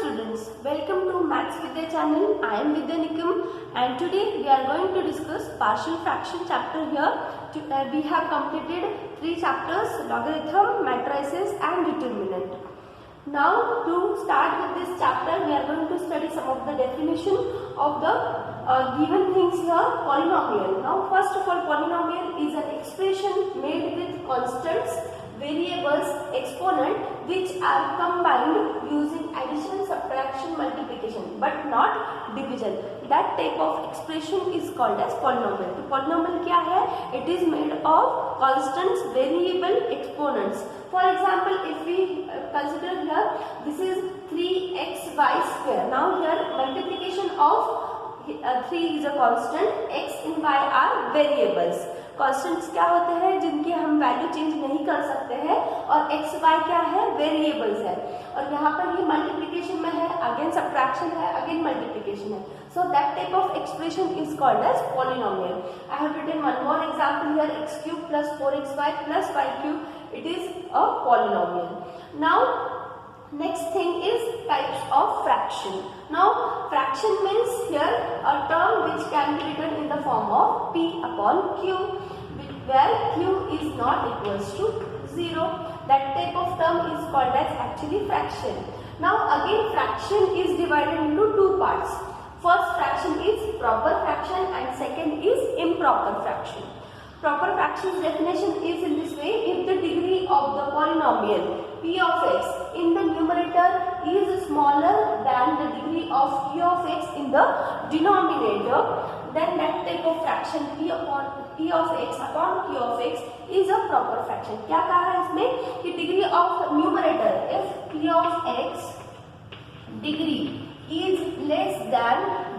students, welcome to Maths Vidya channel. I am Vidya Nikam and today we are going to discuss partial fraction chapter here. We have completed 3 chapters: logarithm, matrices and determinant. Now to start with this chapter, we are going to study some of the definition of the given things here. Polynomial. Now first of all, polynomial is an expression made with constants, variables, exponent which are combined using addition, subtraction, multiplication but not division. That type of expression is called as polynomial. तो polynomial क्या है? It is made of constants, variable, exponents. For example, if we consider here, this is 3xy square. Now here multiplication of 3 is a constant, x and y are variables. Constants क्या होते हैं जिनकी हम value change नहीं कर सकते हैं, और एक्स वाई क्या है, वेरिएबल्स है. और यहाँ पर ये मल्टीप्लिकेशन में है, अगेन सब्ट्रैक्शन है, अगेन मल्टीप्लिकेशन है. So that type of expression is called as polynomial. I have written one more example here, x cube plus 4xy plus y cube. It is a polynomial. Now next thing is types of fraction. Now fraction means here a term which can be written in the form of p upon q, where q is not equals to 0. That type of term is called as actually fraction. Now again fraction is divided into 2 parts. First fraction is proper fraction and second is improper fraction. Proper fraction's definition is in this way: if the degree of the polynomial p of x in the numerator is smaller than the degree of q of x in the denominator, then that type of fraction p of x upon q of x is a proper fraction. क्या कहा है इसमें कि degree of numerator, if p of x degree is less than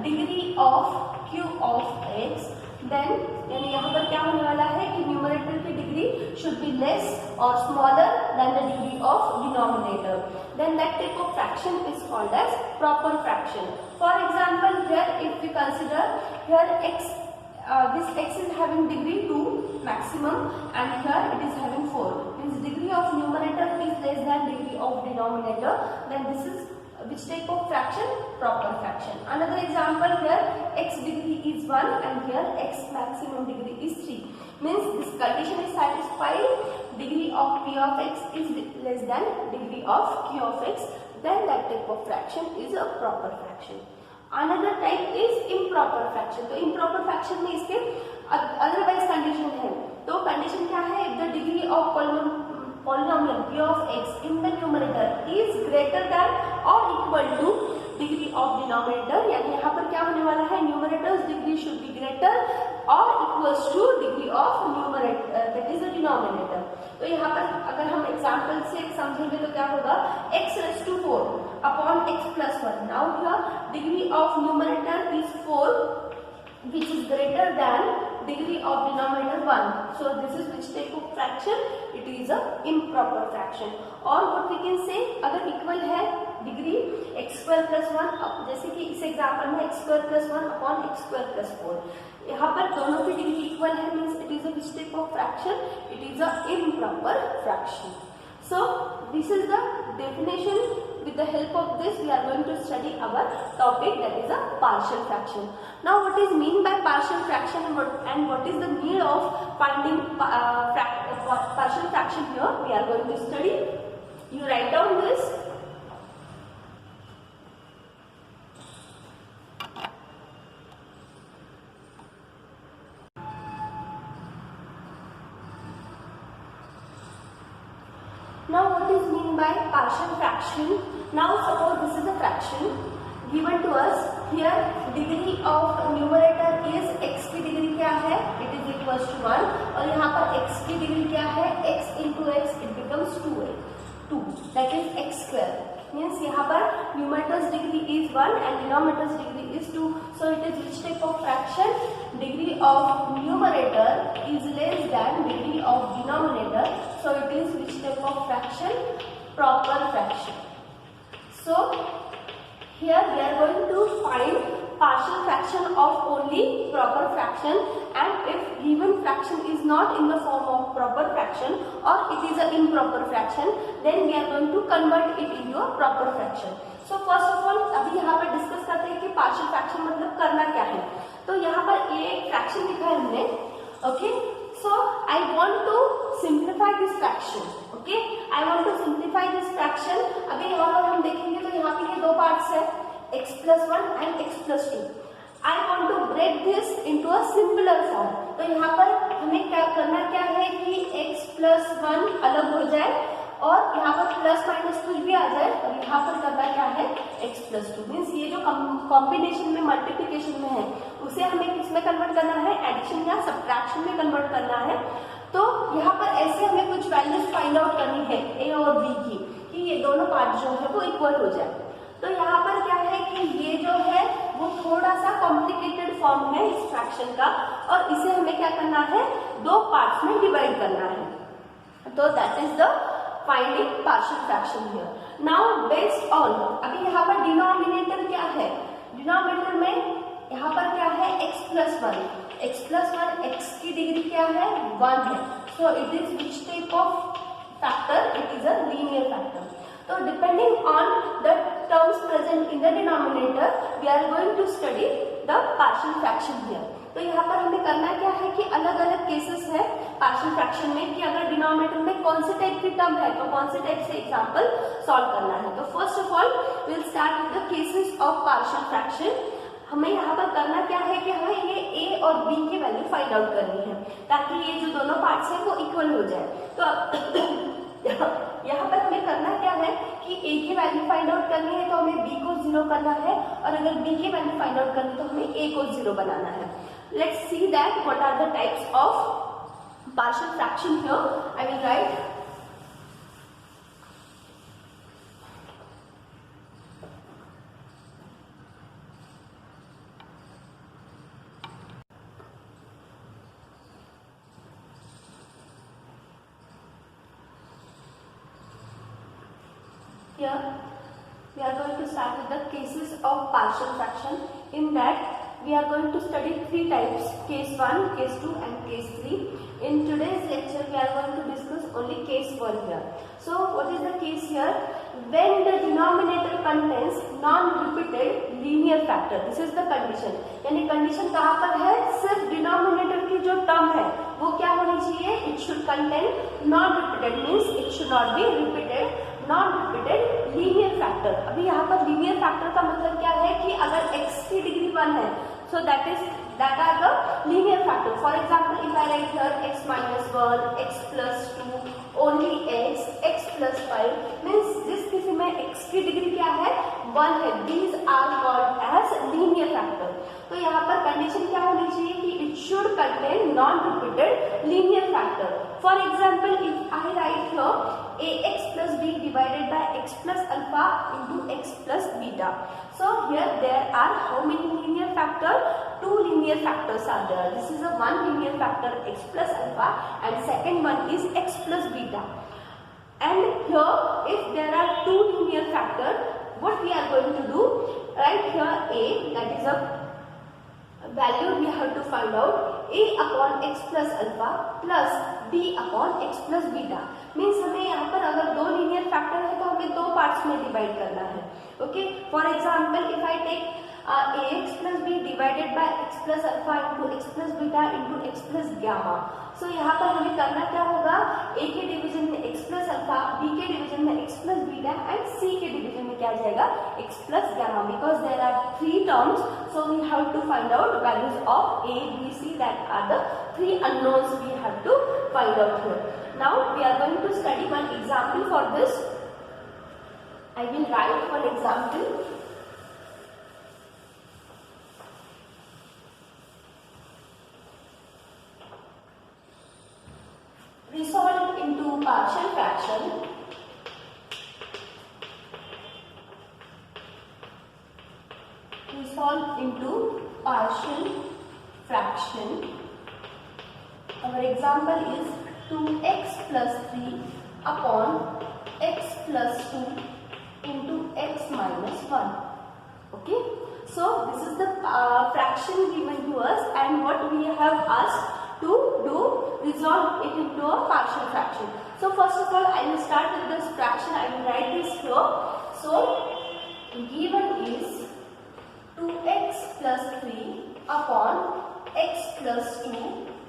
degree of q of x, then यानी यहाँ पर क्या होने वाला है कि न्यूमरेटर की डिग्री शुड बी लेस और smaller than the degree of denominator. Then that type of fraction is called as proper fraction. For example here if we consider here x, this x is having degree 2 maximum and here it is having 4, means degree of numerator is less than degree of denominator, then this is which type of fraction? Proper fraction. Another example here, x degree is 1 and here x maximum degree is 3, means this condition is satisfied, degree of p of x is less than degree of q of x, then that type of fraction is a proper fraction. Another type is improper fraction. तो improper fraction में इसके otherwise condition है. तो condition क्या है? If the degree of polynomial p of x in the numerator is greater than or equal to degree of denominator, यानी यहाँ पर क्या होने वाला है, numerator's degree should be greater or equals to degree of numerator, that is the denominator. तो यहाँ पर अगर हम एग्जाम्पल से समझेंगे तो क्या होगा, x raised to 4 upon x plus 1. Now here degree of numerator is 4 which is greater than degree of denominator 1. So this is which type of fraction? It is a improper fraction. और what we can say, अगर equal है degree x square plus 1, जैसे कि इस example में x square plus 1 upon x square plus 4, यहाँ पर दोनों की डिग्री इक्वल है, means it is a which type of fraction? It is a improper fraction. So this is the definition. With the help of this, we are going to study our topic, that is a partial fraction. Now, what is mean by partial fraction and what is the need of finding partial fraction here? We are going to study. You write down this. Now what is mean by partial fraction? Now suppose this is a fraction given to us. Here degree of numerator is x की degree क्या है? It is equals to 1, और यहाँ पर x की degree क्या है? x into x, it becomes 2, that is x square. Means यहाँ पर numerator's degree is 1 and denominator's degree is 2. So it is which type of fraction? Degree of numerator is less than degree of denominator. So it is which type of fraction? Proper fraction. So here we are going to find partial fraction of only proper fraction, and if given fraction is not in the form of proper fraction or it is an improper fraction, then we are going to convert it into a proper fraction. So first of all अभी यहाँ पर discuss करते हैं कि partial fraction मतलब करना क्या है। तो यहाँ पर एक फ्रैक्शन लिखा है हमने, okay. So I want to simplify this fraction, okay, I want to simplify this fraction. अभी यहाँ पर हम देखेंगे तो यहाँ पे ये दो पार्ट्स है, x+1 and x+2। I want to break this into a simpler form। तो यहाँ पर हमें क्या करना क्या है कि x+1 अलग हो जाए और यहाँ पर प्लस माइनस कुछ भी आ जाए, और यहाँ पर करना क्या है x+2। मीन्स ये जो कॉम्बिनेशन में मल्टीप्लिकेशन में है उसे हमें किस में कन्वर्ट करना है, एडिशन या सब्ट्रैक्शन में कन्वर्ट करना है। तो यहाँ पर ऐसे हमें कुछ वैल्यूज फाइंड आउट करनी है a और b की, कि ये दोनों पार्ट जो है वो इक्वल हो जाए। तो यहाँ पर क्या है कि ये जो है वो थोड़ा सा कॉम्प्लिकेटेड फॉर्म है इस फ्रैक्शन का, और इसे हमें क्या करना है, दो पार्ट्स में डिवाइड करना है। तो that is the finding partial fraction here. Now based on, अभी यहाँ पर डिनोमिनेटर क्या है, डिनोमिनेटर में यहाँ पर क्या है x+1, x+1 x की डिग्री क्या है 1 है। So it is which type of factor, it is a linear factor. So depending on the terms present in the denominator, we are going to study the partial fraction here. तो यहाँ पर हमें करना क्या है कि अलग अलग केसेस है पार्शियल फ्रैक्शन में, कि अगर डिनोमिनेटर में कौन से टाइप की टर्म है तो कौन से टाइप से एग्जांपल सॉल्व करना है। तो first of all will start with the cases of partial fraction. हमें यहाँ पर करना क्या है कि हमें ये a और b की वैल्यू फाइंड आउट करनी है, ताकि ये जो दोनों पार्ट्स हैं वो इक्वल हो जाए। तो यहाँ पर हमें करना क्या है कि a की वैल्यू फाइंड आउट करनी है तो हमें b को 0 करना है, और अगर b की वैल्यू फाइंड आउट करनी है तो हमें a को 0 बनाना है। Let's see that what are the types of partial fraction here. I will write here. We are going to start with the cases of partial fraction. In that we are going to study three types, case 1, case 2 and case 3. In today's lecture we are going to discuss only case 1 here. So what is the case here? When the denominator contains non-repeated linear factor, this is the condition। यानी condition कहाँ पर है, सिर्फ denominator की जो term है वो क्या होनी चाहिए, it should contain non repeated, means it should not be repeated, non repeated linear factor. अभी यहाँ पर लीनियर फैक्टर का मतलब क्या है कि अगर x की डिग्री 1 है, so that are the linear factor. For example, if I write here x-1, x+2, only x+5 means जिस किसी में x की डिग्री क्या है 1 है, these are called as linear factor। तो यहाँ पर कंडीशन क्या होनी चाहिए कि it should contain non-repeated linear factor। For example, if I write here ax plus b divided by x plus alpha into x plus beta, so here there are how many linear factors? 2 linear factors are there. This is a one linear factor x plus alpha, and second one is x plus beta. And here if there are 2 linear factors, what we are going to do, right here a, that is a value we have to find out, a upon x plus alpha plus b upon x plus beta। Means हमें यहाँ पर अगर 2 linear factor है तो हमें 2 parts में divide करना है। Okay, for example if I take ax plus b divided by x plus alpha into x plus beta into x plus gamma, so यहाँ पर हमें करना क्या होगा, a के डिवीजन में x plus alpha, b के डिवीजन में x plus beta and c के डिवीजन में क्या जाएगा x plus gamma, because there are 3 terms, so we have to find out values of a, b, c, that are the 3 unknowns we have to find out here. Now we are going to study one example for this. I will write one example. Resolve into partial fraction. Resolve into partial fraction. Our example is 2x plus 3 upon x plus 2 into x minus 1. Okay, so this is the fraction given to us, and what we have asked to do, resolve it into a partial fraction. So first of all I will start with this fraction. I will write this here. So given is 2x plus 3 upon x plus 2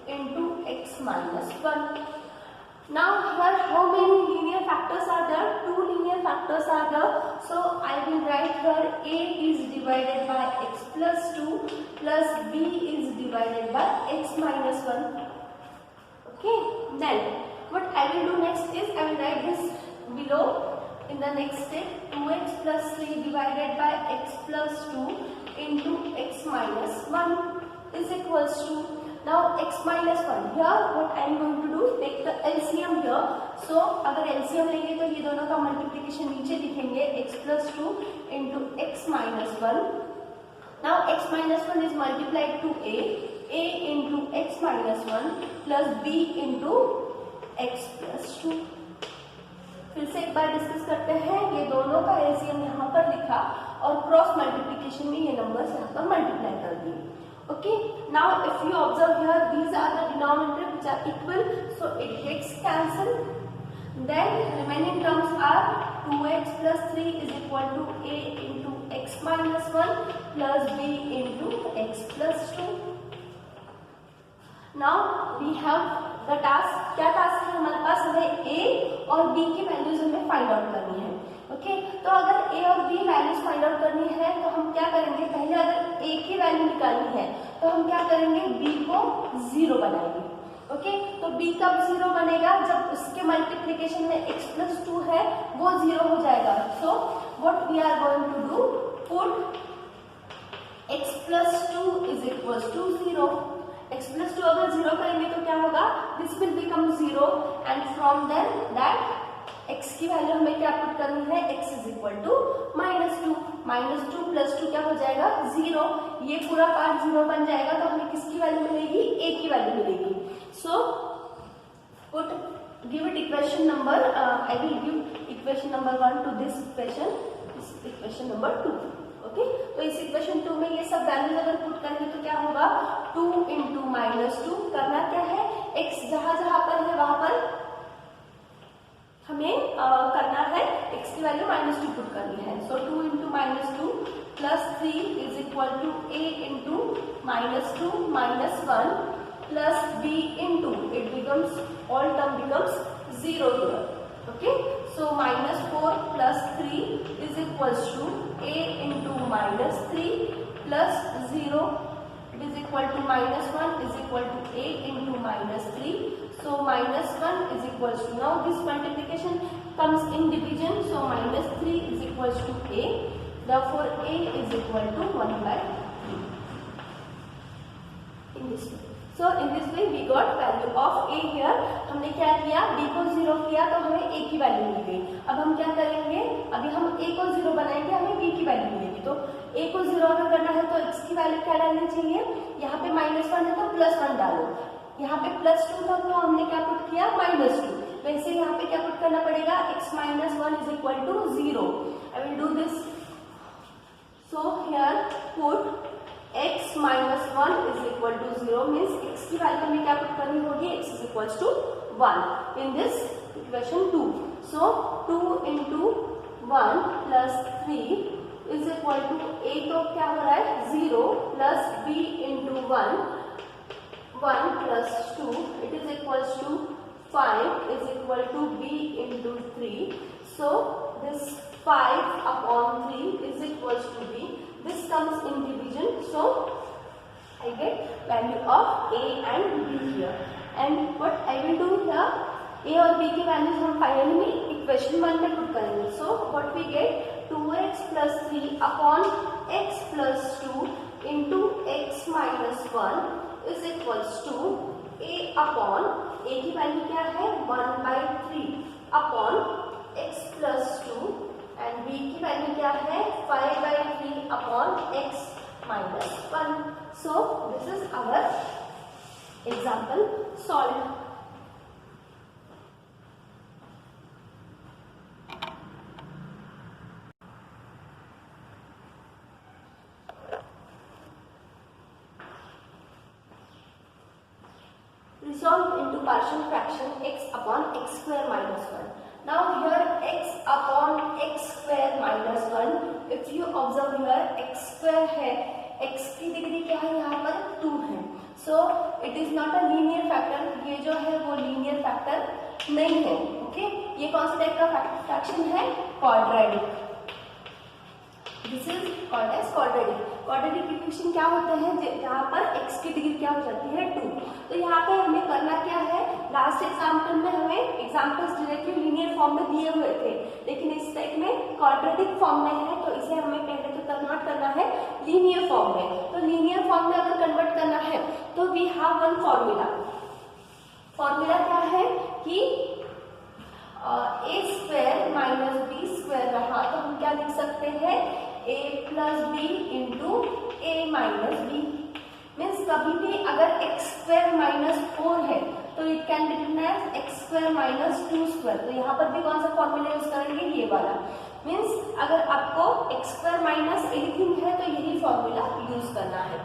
into x minus 1. Now here how many linear factors are there? Two linear factors are there. So I will write here a is divided by x plus 2 plus b is divided by x minus 1. Okay, then what I will do next is I will write this below in the next step. 2x plus 3 divided by x plus 2 into x minus 1 is equals to, now x minus 1. Here what I am going to do, take the LCM here. So अगर LCM लेंगे तो ये दोनों का multiplication नीचे लिखेंगे, x plus 2 into x minus 1. Now x minus 1 is multiplied to a into x minus 1 plus b into x plus 2. फिर से एक बार डिस्कस करते हैं, ये दोनों का एलसीएम यहाँ पर लिखा और क्रॉस मल्टीप्लिकेशन में ये नंबर्स यहाँ पर मल्टीप्लाई कर दिए. Okay, now if you observe here, these are the denominator which are equal, so it gets cancelled. Then remaining terms are 2x plus 3 is equal to a into x minus 1 plus b into x plus 2. Now we have the task. क्या task है हमारे पास? हमें a और b की values हमें find out करनी है. Okay, तो अगर a और b वैल्यूज फाइंड आउट करनी है तो हम क्या करेंगे, पहले अगर a की वैल्यू निकालनी है तो हम क्या करेंगे, b को 0 बनाएंगे. ओके, तो b कब 0 बनेगा, जब उसके मल्टीप्लिकेशन में x plus 2 है वो 0 हो जाएगा. So what we are going to do, put x plus 2 is equals to 0. x plus 2 अगर 0 करेंगे तो क्या होगा, this will become 0 and from then that x की वैल्यू हमें क्या पुट करनी है, x is equal to -2. -2 plus 2 क्या हो जाएगा, 0. ये पूरा पार्ट 0 बन जाएगा तो हमें किसकी वैल्यू मिलेगी, a की वैल्यू मिलेगी. So put give it equation number, I will give equation number 1 to this equation number 2. Okay, तो इस इक्वेशन 2 में ये सब वैल्यूज अगर पुट करेंगे तो क्या होगा, 2 इंटू -2. करना क्या है, x जहां जहां पर है वहां पर हमें करना है, x की वैल्यू -2 पुट करनी है. So 2 into -2 plus 3 is equal to a into -2 -1 plus b into, it becomes all term becomes 0 here. Okay, so -4 plus 3 is equals to a into -3 plus 0. It is equal to -1 is equal to a into -3. So -1 is equals to, now this multiplication comes in division. So -3 is equals to a. Therefore a is equal to 1/3. In this way. So in this way we got value of a here. हमने क्या किया, b को 0 किया तो हमें a की value मिल गई. अब हम क्या करेंगे, अभी हम a को 0 बनाएंगे, हमें b की वैल्यू मिलेगी. तो a को 0 अगर करना है तो x की वैल्यू क्या डालनी चाहिए, यहाँ पे -1 है तो +1 डालो. यहाँ पे +2 था तो हमने क्या पुट किया, -2. वैसे यहाँ पे क्या पुट करना पड़ेगा, x minus 1 is equal to 0. I will do this. So here put x minus 1 is equal to 0 means x की वैल्यू हमें क्या पुट करनी होगी, x is equals to 1 in this equation 2. So 2 into 1 plus 3 is equal to a तो क्या हो रहा है 0 plus b into 1 plus 2 it is equals to 5 is equal to b into 3. So this 5 upon 3 is equals to b. This comes in division. So I get value of a and b here. And what I will do here, a और b की values हम finally में equation 1 में put करेंगे. So what we get, 2x plus 3 upon x plus 2 into x minus 1 is equals to a upon, a की value क्या है 1/3 upon x plus 2 and b की वैल्यू क्या है 5/3 upon x minus 1. So this is our example solved. Resolve into partial fraction x upon x square minus 1. Now here x upon x square minus 1, if if you observe here x square है, x की degree क्या है यहाँ पर 2 है, so it is not a linear factor, ये जो है वो लीनियर फैक्टर नहीं है। ओके, ये कौन सा टाइप का फ्रैक्शन है? Quadratic. This is called as quadratic. Quadratic equation क्या होते हैं जहाँ पर x की डिग्री क्या हो जाती है 2। तो यहाँ पे हमें करना क्या है, लास्ट एग्जाम्पल में हमें एग्जाम्पल्स डायरेक्टली लीनियर फॉर्म में दिए हुए थे, लेकिन इस टाइप में क्वाड्रेटिक फॉर्म में है, तो इसे हमें पहले तो कन्वर्ट करना है लीनियर फॉर्म में। तो लीनियर फॉर्म में अगर कन्वर्ट करना है तो we have one formula. Formula क्या है कि a square minus b square रहा, तो हम क्या लिख सकते हैं, a plus b into a minus b. Means कभी भी अगर x स्क्वायर माइनस 4 है तो it can be written as x square minus 2 square. तो यहाँ पर भी कौन सा फॉर्मूला यूज करेंगे, ये वाला। मीन्स अगर आपको x स्क्वायर माइनस एनीथिंग है तो यही फॉर्मूला यूज करना है।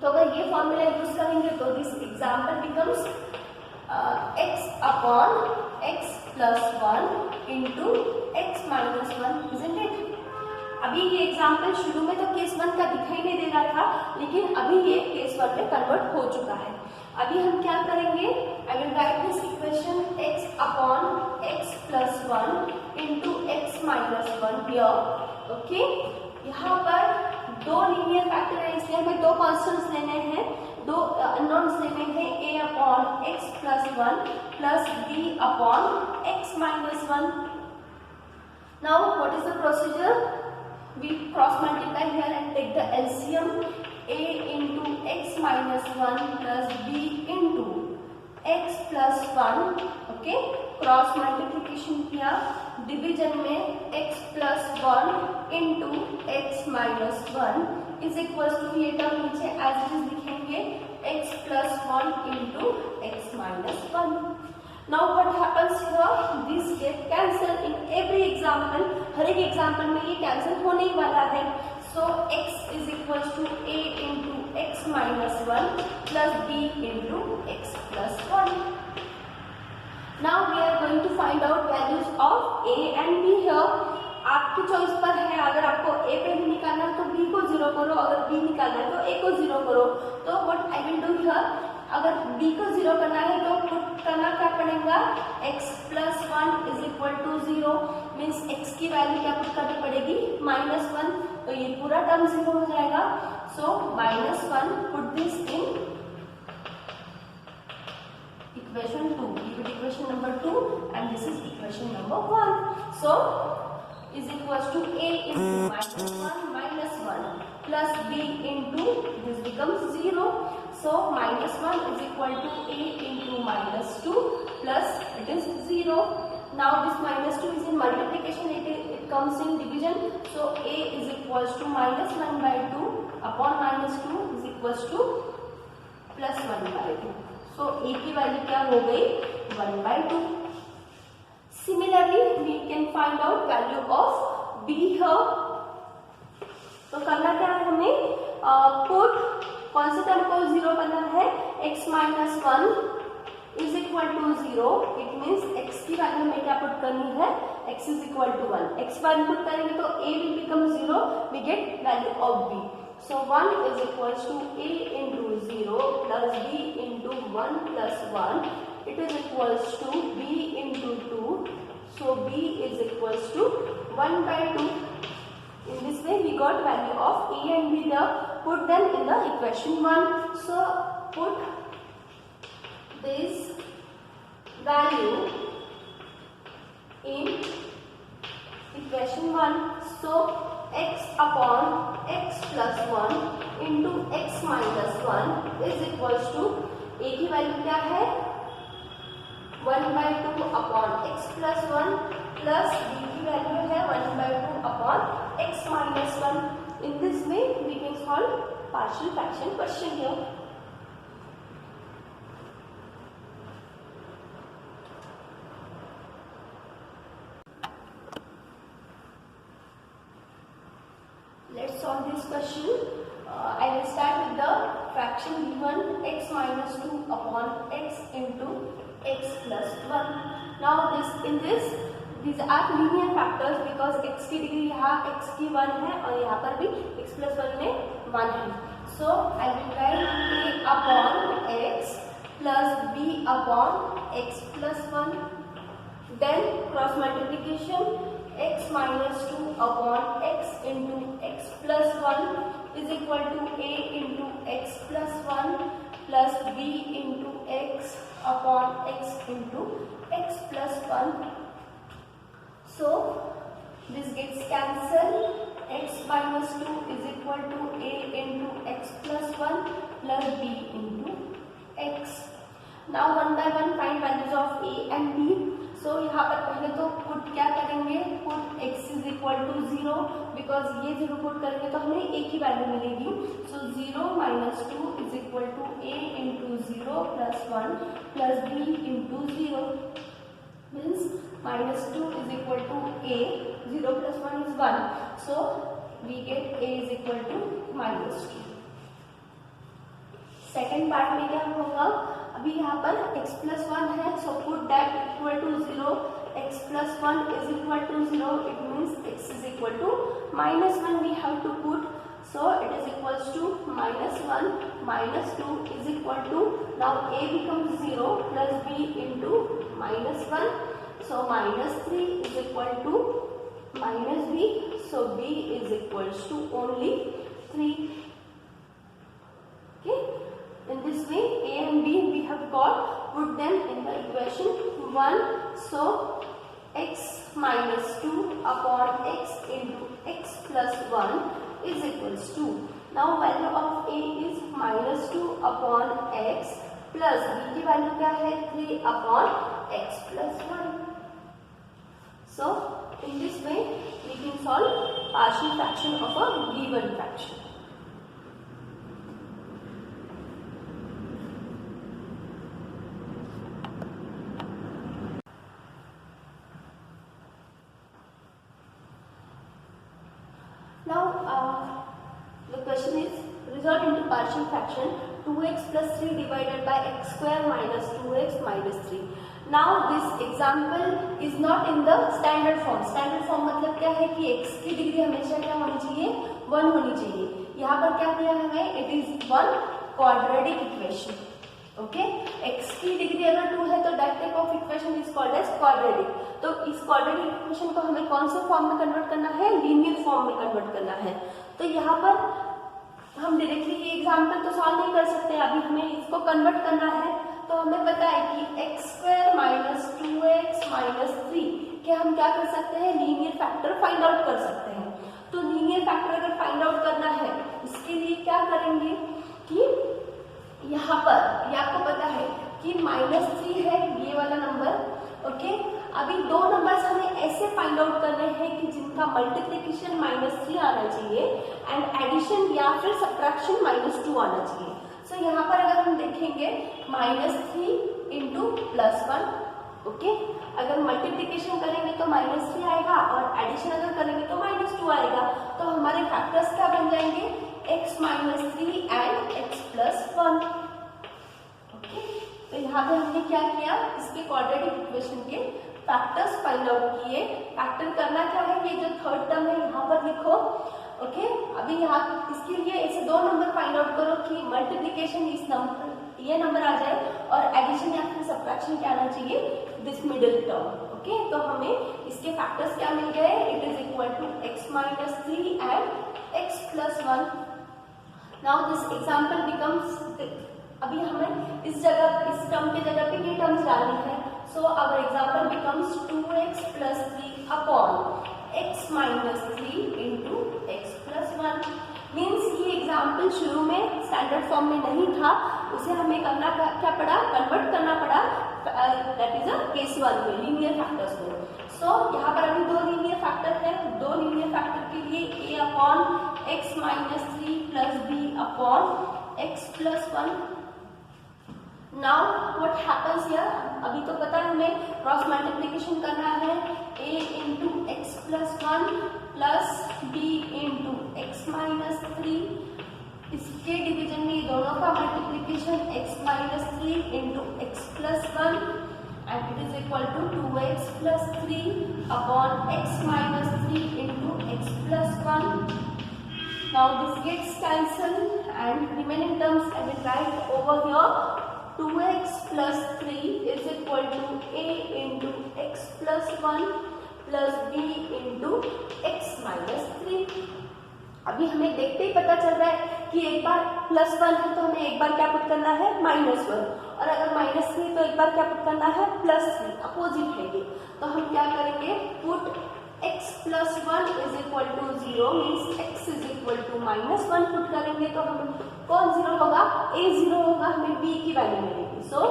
तो अगर ये फॉर्मूला यूज करेंगे तो this example becomes x upon x plus 1 into x minus 1, isn't it. अभी ये एग्जाम्पल शुरू में तो केस 1 का दिखाई नहीं दे रहा था, लेकिन अभी ये केस 1 में कन्वर्ट हो चुका है। अभी हम क्या करेंगे, आई will right this equation x upon x plus 1 into x minus 1 here. Okay, यहाँ पर दो लीनियर फैक्टर है, इसलिए हमें दो कॉन्स्टेंट्स लेने हैं, दो अननोन्स लेने हैं, a upon x plus 1 plus b upon x minus 1। Now what is the procedure, we cross multiply here and take the LCM, a into x minus 1 plus b into x plus 1। Okay, cross multiplication किया, division में x plus 1 into x minus 1 is equal to, ये term नीचे as it is लिखेंगे, x plus 1 into x minus 1। Now what happens here, this get cancel in every example, हर एक example में ये cancel होने ही वाला है। So x is equals to a into x minus 1 plus b into x plus 1। Now we are going to find out values of a and b here। आपकी choice पर है, अगर आपको a पे भी निकालना है तो b को 0 करो, अगर b निकालना है तो a को 0 करो। तो what I will do here, अगर b को 0 करना है तो पुट करना क्या पड़ेगा, x plus 1 is equal to 0। Means x की वैल्यू क्या पुट करनी पड़ेगी, -1, तो ये पूरा टर्म 0 हो जाएगा। सो -1, put this in equation 2, give it equation number 2 and this is equation number 1। So is equals to a into -1 minus 1 plus b into, this becomes 0. So -1 is equal to a into -2 plus it is 0. Now this -2 is in multiplication, it comes in division. So a is equals to -1 by 2 upon -2 is equals to plus 1 by 2. So a की value क्या हो गई, 1 by 2. Similarly, we can find out value of b here. तो करना क्या है हमें, put कौन से टर्म को 0 करना है, x minus 1 is equal to 0। It means x की वैल्यू में क्या पुट करनी है, x is equal to 1। x value put करेंगे तो a will become 0, we get value of b। So 1 is equal to a into 0 plus b into 1 plus 1, it is equals to b into 2, so b is equals to 1 by 2. In this way we got value of a and b there, put them in the equation 1. So put this value in equation 1. So x upon x plus 1 into x minus 1 is equals to, a की value क्या है, 1 by 2 upon x plus 1 plus b की value है 1 by 2 upon x minus 1. In this way we can solve partial fraction question here. Let's solve this question. I will start with the fraction given, x minus 2 upon x into x plus 1. Now these are linear factors because x की degree यहाँ x की 1 है और यहाँ पर भी x plus 1 में 1 है. So I will write a upon x plus b upon x plus 1. Then cross multiplication x minus 2 upon x into x plus 1 is equal to a into x plus 1 plus b into x upon x into x plus 1. So this gets cancelled. X minus 2 is equal to a into x plus 1 plus b into x. Now one by one find values of a and b. So यहाँ पर पहले तो put क्या करेंगे, put x is equal to 0 because ये 0 put करेंगे तो हमें a की वैल्यू मिलेगी. So 0 minus 2 is equal to a into 0 plus 1 plus b into 0 means minus 2 is equal to a. 0 plus 1 is 1. So we get a is equal to minus 2. Second part में क्या होगा, अभी यहाँ पर x plus 1 है, so put that equal to 0. x plus 1 is equal to 0. It means x is equal to minus 1 we have to put. So it is equals to minus 1 minus 2 is equal to, now a becomes 0 plus b into minus 1. So minus 3 is equal to minus b. So b is equals to only 3. Okay. In this way, a and b we have got, put them in the equation 1. So x minus 2 upon x into x plus 1 is equals to, now value of a is minus 2 upon x plus b की value क्या है, 3 upon x plus 1. So in this way we can solve partial fraction of a given fraction. Now the question is, resolve into partial fraction 2x plus 3 divided by x square minus 2x minus 3. Now this example is not in the standard form. Standard form मतलब क्या है कि x की degree हमेशा क्या होनी चाहिए, 1 होनी चाहिए. यहाँ पर क्या दिया है हमें, it is one quadratic equation. Okay, x की डिग्री अगर 2 है तो that type of equation is called as quadratic. तो इस quadratic equation को हमें कौन से फॉर्म में कन्वर्ट करना है, लीनियर फॉर्म में कन्वर्ट करना है. तो यहाँ पर हम डायरेक्टली ये एग्जाम्पल तो सॉल्व नहीं कर सकते, अभी हमें इसको कन्वर्ट करना है. तो हमें पता है कि x square minus 2x minus 3 के हम क्या कर सकते हैं, लीनियर फैक्टर फाइंड आउट कर सकते हैं. तो लीनियर फैक्टर अगर फाइंड आउट करना है, इसके लिए क्या करेंगे कि यहाँ पर ये आपको पता है कि -3 है ये वाला नंबर. ओके, अभी दो नंबर्स हमें ऐसे फाइंड आउट करने हैं कि जिनका मल्टीप्लिकेशन -3 आना चाहिए एंड एडिशन या फिर सब्ट्रैक्शन -2 आना चाहिए. सो यहाँ पर अगर हम देखेंगे -3 इंटू +1. ओके, अगर मल्टीप्लिकेशन करेंगे तो -3 आएगा और एडिशन अगर करेंगे तो -2 आएगा. तो हमारे फैक्टर्स क्या बन जाएंगे, x minus 3 and x plus 1. Okay, तो यहाँ पे हमने क्या किया, इसके क्वाड्रेटिक इक्वेशन के फैक्टर्स फाइंड आउट किए. फैक्टर करना क्या है, ये जो थर्ड टर्म है यहाँ पर लिखो. ओके, अभी यहाँ इसके लिए ऐसे दो नंबर फाइंड आउट करो कि मल्टीप्लिकेशन इस नंबर ये नंबर आ जाए और एडिशन या फिर सब्ट्रैक्शन क्या आना चाहिए, दिस मिडिल टर्म. ओके, तो हमें इसके फैक्टर्स क्या मिल गए, it is equal to x minus 3 and x plus 1. Now this example becomes, अभी हमें इस जगह इस टर्म के जगह पे ये टर्म्स डालनी है. So our example becomes 2x plus 3 upon x minus 3 into x plus 1. Means ये एग्जाम्पल शुरू में स्टैंडर्ड फॉर्म में नहीं था, उसे हमें करना क्या पड़ा, कन्वर्ट करना पड़ा, दैट इज अ केस 1 में, लीनियर फैक्टर्स में. सो यहाँ पर अभी दो लीनियर फैक्टर है. दो लीनियर फैक्टर के लिए a upon x minus 3 plus b upon x plus 1. Now what happens here, अभी तो पता है हमें क्रॉस मल्टीप्लिकेशन करना है, a into x plus 1 plus b into x minus 3. इसके डिवीजन में दोनों का multiplication x minus 3 into x plus 1 and it is equal to 2x plus 3 upon x minus 3 into Now this gets cancelled and remaining terms I will write over here. 2x plus 3 is equal to a into x plus 1 plus b into x minus 3. अभी हमें देखते ही पता चल रहा है कि एक बार plus 1 है तो हमें एक बार क्या पुट करना है माइनस 1, और अगर माइनस 3 तो एक बार क्या पुट करना है प्लस 3, अपोजिट है ये। तो हम क्या करेंगे, put x plus 1 is equal to 0 means x is equal to minus 1 put करेंगे तो हमें कौन 0 होगा, a 0 होगा, हमें b की वैल्यू मिलेगी। सो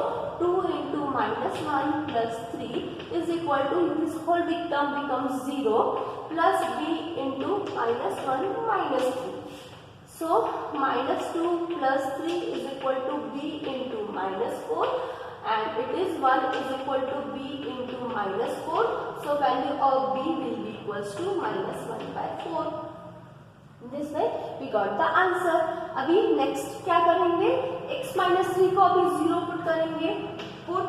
2 into minus 1 plus 3 is equal to, this whole big term becomes 0 plus b into minus 1 minus 3. So minus 2 plus 3 is equal to b into minus 4, and it is 1 is equal to b into minus 4. So value of b will be equals to minus 1 by 4. This way we got the answer. अभी next क्या करेंगे, x minus 3 को अभी 0 put करेंगे. Put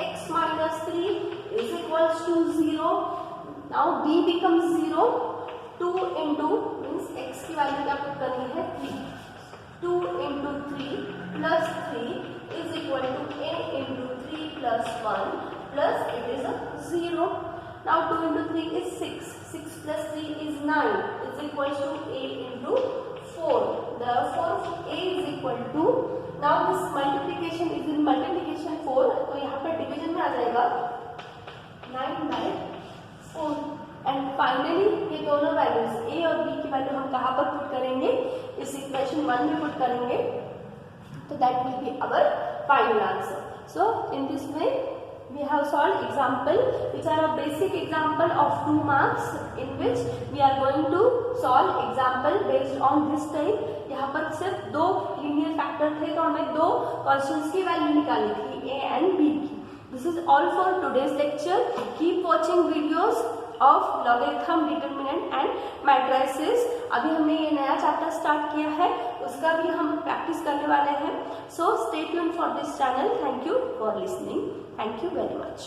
x minus 3 is equals to 0. Now b becomes 0. 2 into means x की value क्या put करनी है 3. 2 into 3 plus 3 is equal to a into 3 plus 1 plus it is a 0. Now 2 into 3 is 6. 6 plus 3 is 9 is equal to a into 4. Therefore a is equal to, now this multiplication is in multiplication 4 तो यहाँ पर division में आ जाएगा 9 by 4. And finally ये दोनों values a और b की value हम कहाँ पर पुट करेंगे, इस इक्वेशन 1 में पुट करेंगे, तो that will be our final answer. So in this way we have solved example which are a basic example of 2 marks in which we are going to solve example based on this type. यहाँ पर सिर्फ 2 linear factor थे तो हमें 2 constants की value निकालनी थी a and b की. This is all for today's lecture. Keep watching videos of logarithm, determinant and matrices. अभी हमने ये नया चैप्टर स्टार्ट किया है, उसका भी हम प्रैक्टिस करने वाले हैं. So stay tuned for this channel. Thank you for listening. Thank you very much.